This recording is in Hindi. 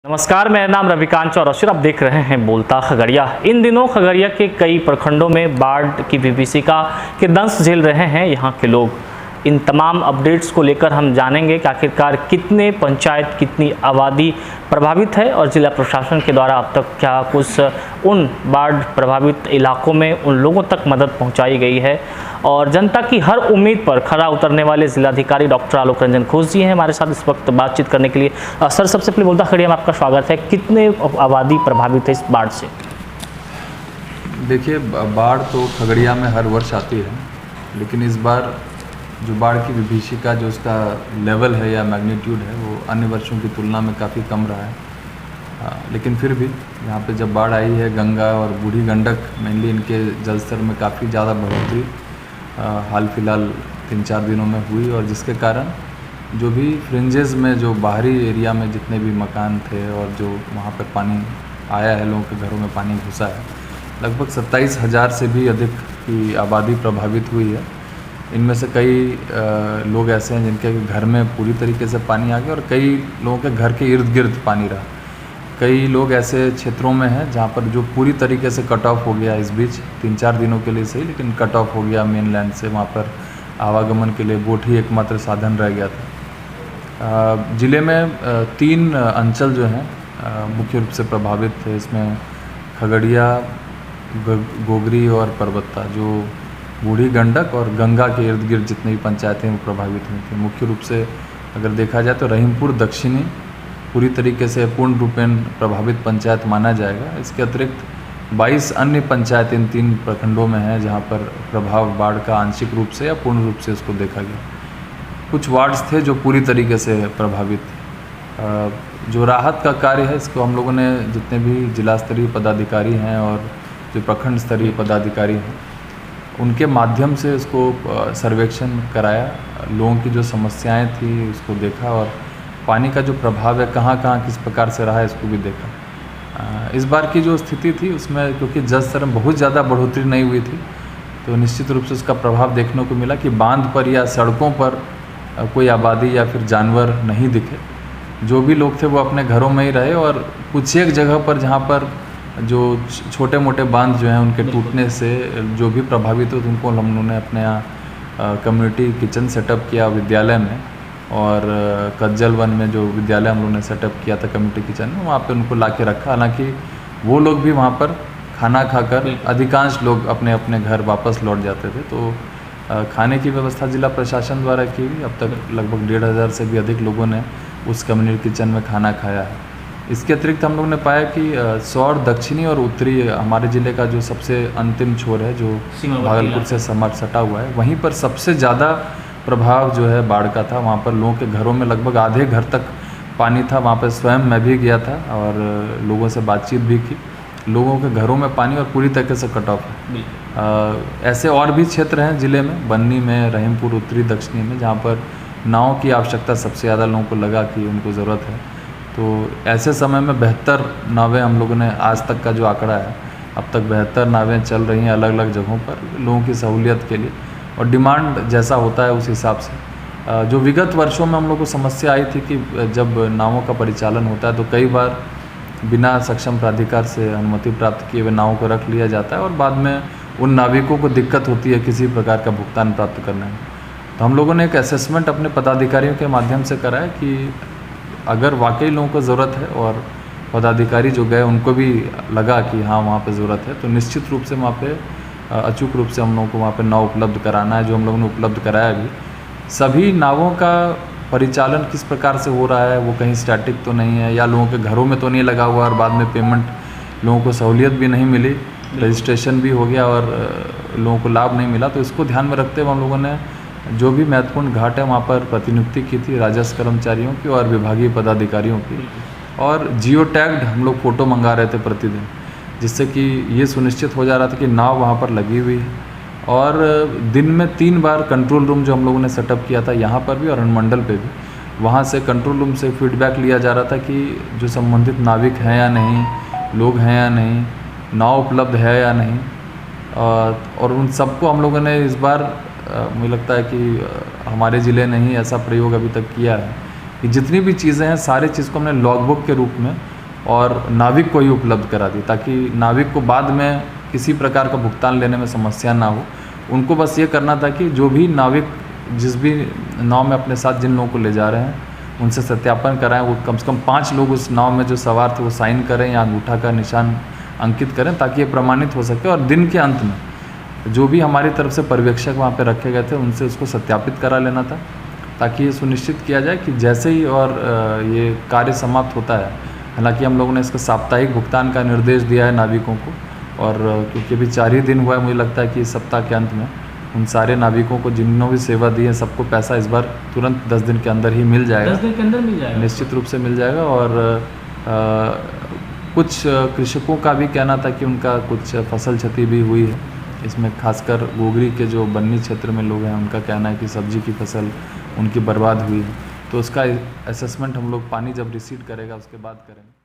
नमस्कार, मेरा नाम रविकांत चौरसिया। आप देख रहे हैं बोलता खगड़िया। इन दिनों खगड़िया के कई प्रखंडों में बाढ़ की विभीषिका के दंश झेल रहे हैं यहाँ के लोग। इन तमाम अपडेट्स को लेकर हम जानेंगे कि आखिरकार कितने पंचायत, कितनी आबादी प्रभावित है और जिला प्रशासन के द्वारा अब तक क्या कुछ उन बाढ़ प्रभावित इलाकों में उन लोगों तक मदद पहुंचाई गई है। और जनता की हर उम्मीद पर खरा उतरने वाले जिलाधिकारी डॉक्टर आलोक रंजन घोष जी हैं हमारे साथ इस वक्त बातचीत करने के लिए। सर, सबसे पहले बोलता खगड़िया में आपका स्वागत है। कितने आबादी प्रभावित है इस बाढ़ से? देखिए, बाढ़ तो खगड़िया में हर वर्ष आती है, लेकिन इस बार जो बाढ़ की विभीषिका जो उसका लेवल है या मैग्नीट्यूड है वो अन्य वर्षों की तुलना में काफ़ी कम रहा है। लेकिन फिर भी यहाँ पे जब बाढ़ आई है, गंगा और बूढ़ी गंडक मेनली इनके जलस्तर में काफ़ी ज़्यादा बढ़ोतरी हाल फिलहाल 3-4 दिनों में हुई, और जिसके कारण जो भी फ्रिंजेस में जो बाहरी एरिया में जितने भी मकान थे और जो वहाँ पर पानी आया है, लोगों के घरों में पानी घुसा है, लगभग 27,000 से भी अधिक की आबादी प्रभावित हुई है। इनमें से कई लोग ऐसे हैं जिनके घर में पूरी तरीके से पानी आ गया और कई लोगों के घर के इर्द गिर्द पानी रहा। कई लोग ऐसे क्षेत्रों में हैं जहाँ पर जो पूरी तरीके से कट ऑफ हो गया इस बीच 3-4 दिनों के लिए सही, लेकिन कट ऑफ हो गया मेनलैंड से। वहाँ पर आवागमन के लिए बोट ही एकमात्र साधन रह गया था। ज़िले में 3 अंचल जो हैं मुख्य रूप से प्रभावित थे। इसमें खगड़िया, गोगरी और परबत्ता, जो बूढ़ी गंडक और गंगा के इर्द गिर्द जितनी भी पंचायतें वो प्रभावित हुई थी। मुख्य रूप से अगर देखा जाए तो रहीमपुर दक्षिणी पूरी तरीके से पूर्ण रूपेण प्रभावित पंचायत माना जाएगा। इसके अतिरिक्त 22 अन्य पंचायत इन 3 प्रखंडों में हैं जहां पर प्रभाव बाढ़ का आंशिक रूप से या पूर्ण रूप से उसको देखा गया। कुछ वार्ड्स थे जो पूरी तरीके से प्रभावित। जो राहत का कार्य है, इसको हम लोगों ने जितने भी जिला स्तरीय पदाधिकारी हैं और जो प्रखंड स्तरीय पदाधिकारी हैं उनके माध्यम से इसको सर्वेक्षण कराया, लोगों की जो समस्याएं थी उसको देखा और पानी का जो प्रभाव है कहाँ कहाँ किस प्रकार से रहा है इसको भी देखा। इस बार की जो स्थिति थी उसमें क्योंकि जल स्तर में बहुत ज़्यादा बढ़ोतरी नहीं हुई थी, तो निश्चित रूप से उसका प्रभाव देखने को मिला कि बांध पर या सड़कों पर कोई आबादी या फिर जानवर नहीं दिखे। जो भी लोग थे वो अपने घरों में ही रहे, और कुछ एक जगह पर जहाँ पर जो छोटे मोटे बांध जो हैं उनके टूटने से जो भी प्रभावित हुए उनको हम लोगों ने अपने यहाँ कम्युनिटी किचन सेटअप किया विद्यालय में, और कज्जल वन में जो विद्यालय हम लोगों ने सेटअप किया था कम्युनिटी किचन में, वहाँ पे उनको ला के रखा। हालांकि वो लोग भी वहाँ पर खाना खाकर अधिकांश लोग अपने अपने घर वापस लौट जाते थे। तो खाने की व्यवस्था जिला प्रशासन द्वारा की गई। अब तक लगभग 1,500 से भी अधिक लोगों ने उस कम्युनिटी किचन में खाना खाया है। इसके अतिरिक्त हम लोगों ने पाया कि सौर दक्षिणी और उत्तरी हमारे ज़िले का जो सबसे अंतिम छोर है, जो भागलपुर से सटा हुआ है, वहीं पर सबसे ज़्यादा प्रभाव जो है बाढ़ का था। वहाँ पर लोगों के घरों में लगभग आधे घर तक पानी था। वहाँ पर स्वयं मैं भी गया था और लोगों से बातचीत भी की। लोगों के घरों में पानी और पूरी तरीके से कट ऑफ है। ऐसे और भी क्षेत्र हैं ज़िले में, बन्नी में, रहीमपुर उत्तरी दक्षिणी में, जहाँ पर नाव की आवश्यकता सबसे ज़्यादा लोगों को लगा कि उनको ज़रूरत है। तो ऐसे समय में 72 नावें हम लोगों ने, आज तक का जो आंकड़ा है, अब तक 72 नावें चल रही हैं अलग अलग जगहों पर लोगों की सहूलियत के लिए, और डिमांड जैसा होता है उस हिसाब से। जो विगत वर्षों में हम लोग को समस्या आई थी कि जब नावों का परिचालन होता है तो कई बार बिना सक्षम प्राधिकार से अनुमति प्राप्त किए हुए नावों को रख लिया जाता है और बाद में उन नाविकों को दिक्कत होती है किसी प्रकार का भुगतान प्राप्त करने में। तो हम लोगों ने एक असेसमेंट अपने पदाधिकारियों के माध्यम से कराया कि अगर वाकई लोगों को ज़रूरत है और पदाधिकारी जो गए उनको भी लगा कि हाँ वहाँ पे ज़रूरत है, तो निश्चित रूप से वहाँ पे अचूक रूप से हम लोगों को वहाँ पे नाव उपलब्ध कराना है, जो हम लोगों ने उपलब्ध कराया भी। सभी नावों का परिचालन किस प्रकार से हो रहा है, वो कहीं स्टैटिक तो नहीं है या लोगों के घरों में तो नहीं लगा हुआ और बाद में पेमेंट लोगों को सहूलियत भी नहीं मिली, रजिस्ट्रेशन भी हो गया और लोगों को लाभ नहीं मिला। तो इसको ध्यान में रखते हुए हम लोगों ने जो भी महत्वपूर्ण घाट है वहाँ पर प्रतिनियुक्ति की थी राजस्व कर्मचारियों की और विभागीय पदाधिकारियों की, और जियो टैग्ड हम लोग फ़ोटो मंगा रहे थे प्रतिदिन, जिससे कि ये सुनिश्चित हो जा रहा था कि नाव वहाँ पर लगी हुई है। और दिन में 3 बार कंट्रोल रूम जो हम लोगों ने सेटअप किया था यहाँ पर भी और अनुमंडल पे भी, वहाँ से कंट्रोल रूम से फीडबैक लिया जा रहा था कि जो संबंधित नाविक हैं या नहीं, लोग हैं या नहीं, नाव उपलब्ध है या नहीं। और उन सबको हम लोगों ने इस बार मुझे लगता है कि हमारे ज़िले ने ही ऐसा प्रयोग अभी तक किया है कि जितनी भी चीज़ें हैं सारी चीज़ को हमने लॉगबुक के रूप में और नाविक को ही उपलब्ध करा दी, ताकि नाविक को बाद में किसी प्रकार का भुगतान लेने में समस्या ना हो। उनको बस ये करना था कि जो भी नाविक जिस भी नाव में अपने साथ जिन लोगों को ले जा रहे हैं उनसे सत्यापन कराएं, वो कम से कम 5 लोग उस नाव में जो सवार थे वो साइन करें या अंगूठा का निशान अंकित करें, ताकि ये प्रमाणित हो सके। और दिन के अंत में जो भी हमारी तरफ से पर्यवेक्षक वहाँ पे रखे गए थे उनसे उसको सत्यापित करा लेना था, ताकि ये सुनिश्चित किया जाए कि जैसे ही और ये कार्य समाप्त होता है, हालांकि हम लोगों ने इसका साप्ताहिक भुगतान का निर्देश दिया है नाविकों को, और क्योंकि अभी 4 ही दिन हुआ है, मुझे लगता है कि इस सप्ताह के अंत में उन सारे नाविकों को जिन्होंने भी सेवा दी है सबको पैसा इस बार तुरंत 10 दिन के अंदर ही मिल जाएगा। 10 दिन के अंदर मिल जाएगा, निश्चित रूप से मिल जाएगा। और कुछ कृषकों का भी कहना था कि उनका कुछ फसल क्षति भी हुई है, इसमें खासकर गोगरी के जो बन्नी क्षेत्र में लोग हैं उनका कहना है कि सब्जी की फसल उनकी बर्बाद हुई है। तो उसका असेसमेंट हम लोग पानी जब रिसीव करेगा उसके बाद करेंगे।